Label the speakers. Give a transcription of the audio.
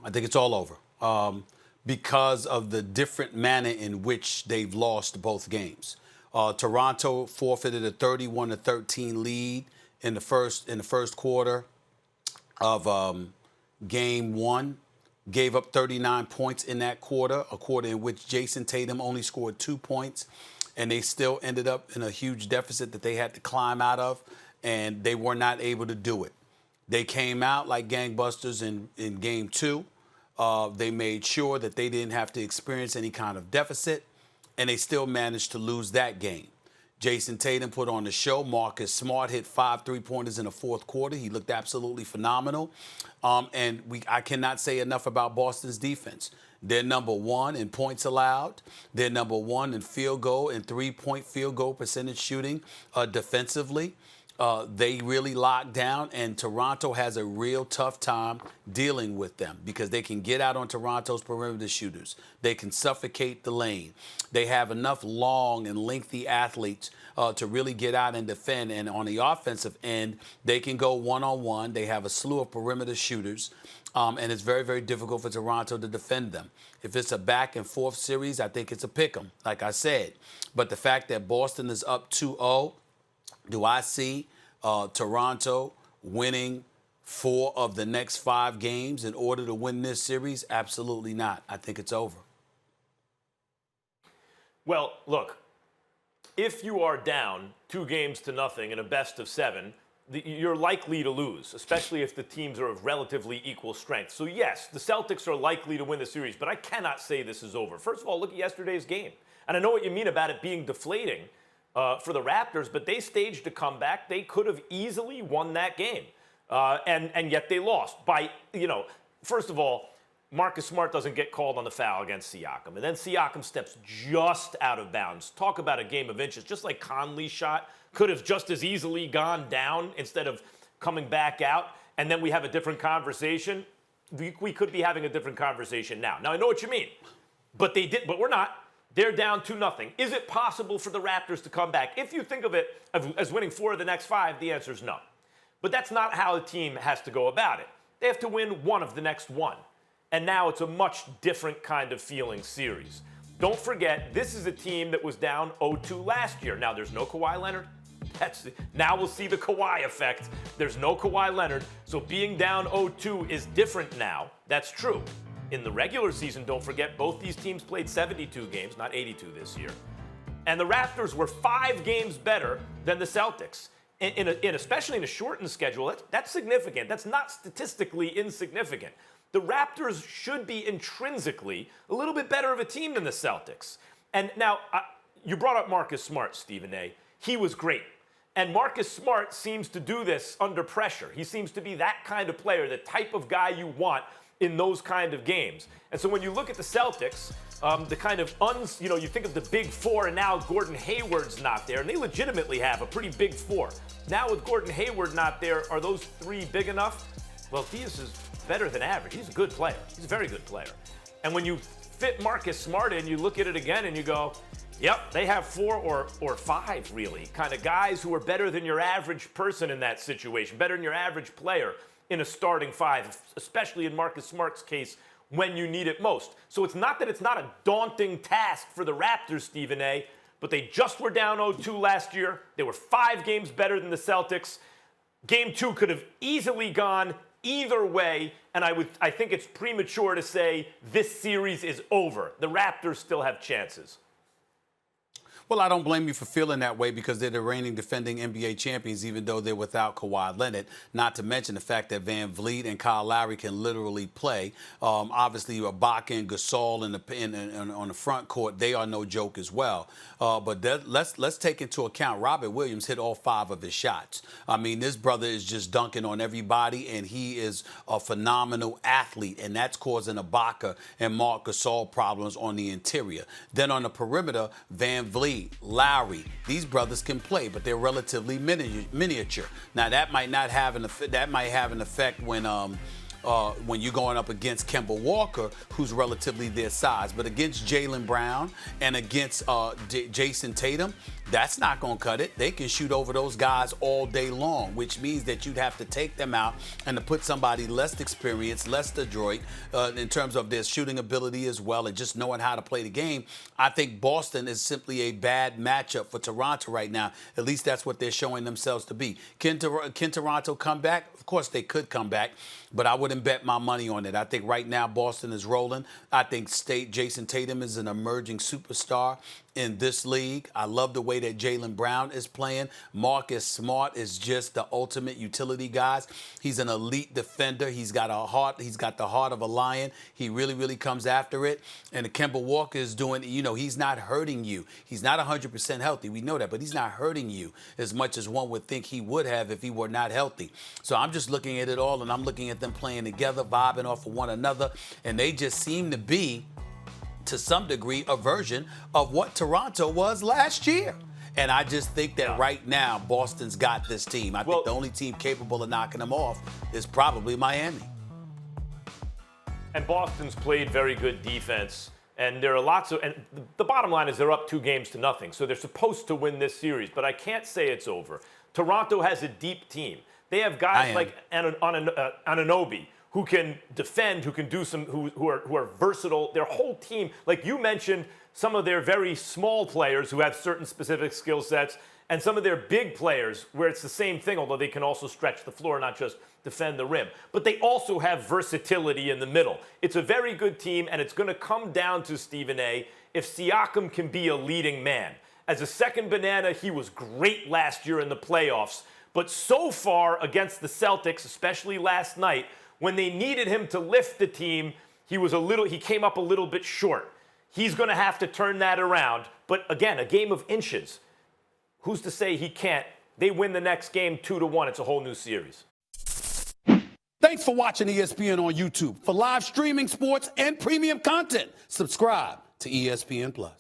Speaker 1: I think it's all over because of the different manner in which they've lost both games. Toronto forfeited a 31-13 lead in the first quarter of game one. Gave up 39 points in that quarter, a quarter in which Jayson Tatum only scored 2 points, and they still ended up in a huge deficit that they had to climb out of, and they were not able to do it. They came out like gangbusters in game two. They made sure that they didn't have to experience any kind of deficit, and they still managed to lose that game. Jayson Tatum put on the show. Marcus Smart hit 5 3-pointers in the fourth quarter. He looked absolutely phenomenal. I cannot say enough about Boston's defense. They're number one in points allowed. They're number one in field goal and 3-point field goal percentage shooting defensively. They really locked down, and Toronto has a real tough time dealing with them because they can get out on Toronto's perimeter shooters. They can suffocate the lane. They have enough long and lengthy athletes to really get out and defend. And on the offensive end, they can go one-on-one. They have a slew of perimeter shooters, and it's very, very difficult for Toronto to defend them. If it's a back-and-forth series, I think it's a pick-em, like I said. But the fact that Boston is up 2-0, do I see Toronto winning 4 of the next 5 games in order to win this series? Absolutely not. I think it's over.
Speaker 2: Well, look, if you are down 2-0 in a best of 7, you're likely to lose, especially if the teams are of relatively equal strength. So, yes, the Celtics are likely to win the series, but I cannot say this is over. First of all, look at yesterday's game. And I know what you mean about it being deflating for the Raptors, but they staged a comeback. They could have easily won that game, and yet they lost by, first of all, Marcus Smart doesn't get called on the foul against Siakam, and then Siakam steps just out of bounds. Talk about a game of inches, just like Conley's shot could have just as easily gone down instead of coming back out, and then we have a different conversation. We could be having a different conversation now. Now, I know what you mean, but we're not. They're down 2-0. Is it possible for the Raptors to come back? If you think of it as winning 4 of the next 5, the answer is no. But that's not how a team has to go about it. They have to win 1 of the next 1. And now it's a much different kind of feeling series. Don't forget, this is a team that was down 0-2 last year. Now, there's no Kawhi Leonard. Now we'll see the Kawhi effect. There's no Kawhi Leonard. So being down 0-2 is different now. That's true. In the regular season, don't forget, both these teams played 72 games, not 82 this year. And the Raptors were 5 games better than the Celtics. Especially in a shortened schedule, that's significant. That's not statistically insignificant. The Raptors should be intrinsically a little bit better of a team than the Celtics. And now, you brought up Marcus Smart, Stephen A. He was great. And Marcus Smart seems to do this under pressure. He seems to be that kind of player, the type of guy you want in those kind of games. And so when you look at the Celtics, the kind of, you think of the big 4, and now Gordon Hayward's not there, and they legitimately have a pretty big 4. Now with Gordon Hayward not there, are those 3 big enough? Well, Diaz is better than average. He's a good player. He's a very good player. And when you fit Marcus Smart in, you look at it again and you go, yep, they have 4 or 5, really, kind of guys who are better than your average person in that situation, better than your average player in a starting 5, especially in Marcus Smart's case when you need it most. So it's not that it's not a daunting task for the Raptors, Stephen A., but they just were down 0-2 last year. They were 5 games better than the Celtics. Game 2 could have easily gone either way, and I think it's premature to say this series is over. The Raptors still have chances.
Speaker 1: Well, I don't blame you for feeling that way because they're the reigning defending NBA champions, even though they're without Kawhi Leonard, not to mention the fact that Van Vliet and Kyle Lowry can literally play. Obviously, Ibaka and Gasol on the front court, they are no joke as well. But let's take into account Robert Williams hit all 5 of his shots. I mean, this brother is just dunking on everybody, and he is a phenomenal athlete, and that's causing Ibaka and Marc Gasol problems on the interior. Then on the perimeter, Van Vliet, Lowry, these brothers can play, but they're relatively miniature. Now that might have an effect when you're going up against Kemba Walker, who's relatively their size. But against Jaylen Brown and against Jayson Tatum, That's not going to cut it. They can shoot over those guys all day long, which means that you'd have to take them out and to put somebody less experienced, less adroit in terms of their shooting ability as well and just knowing how to play the game. I think Boston is simply a bad matchup for Toronto right now. At least that's what they're showing themselves to be. Can Toronto come back? Of course they could come back, but I wouldn't bet my money on it. I think right now Boston is rolling. I think Jayson Tatum is an emerging superstar in this league. I love the way that Jaylen Brown is playing. Marcus Smart is just the ultimate utility guy. He's an elite defender. He's got a heart. He's got the heart of a lion. He really, really comes after it. And Kemba Walker is doing, he's not hurting you. He's not 100% healthy. We know that, but he's not hurting you as much as one would think he would have if he were not healthy. So I'm just looking at it all, and I'm looking at them playing together, vibing off of one another, and they just seem to be, to some degree, a version of what Toronto was last year. And I just think that right now, Boston's got this team. I think the only team capable of knocking them off is probably Miami.
Speaker 2: And Boston's played very good defense. And there are lots of, and the bottom line is they're up 2-0. So they're supposed to win this series, but I can't say it's over. Toronto has a deep team. They have guys like Anunoby, who can defend, who can do who are versatile. Their whole team, like you mentioned, some of their very small players who have certain specific skill sets, and some of their big players where it's the same thing, although they can also stretch the floor, not just defend the rim. But they also have versatility in the middle. It's a very good team, and it's going to come down to, Stephen A., if Siakam can be a leading man. As a second banana, he was great last year in the playoffs. But so far against the Celtics, especially last night, when they needed him to lift the team, he came up a little bit short. He's going to have to turn that around. But again, a game of inches. Who's to say he can't? They win the next game 2-1. It's a whole new series.
Speaker 1: Thanks for watching ESPN on YouTube. For live streaming sports and premium content, subscribe to ESPN+.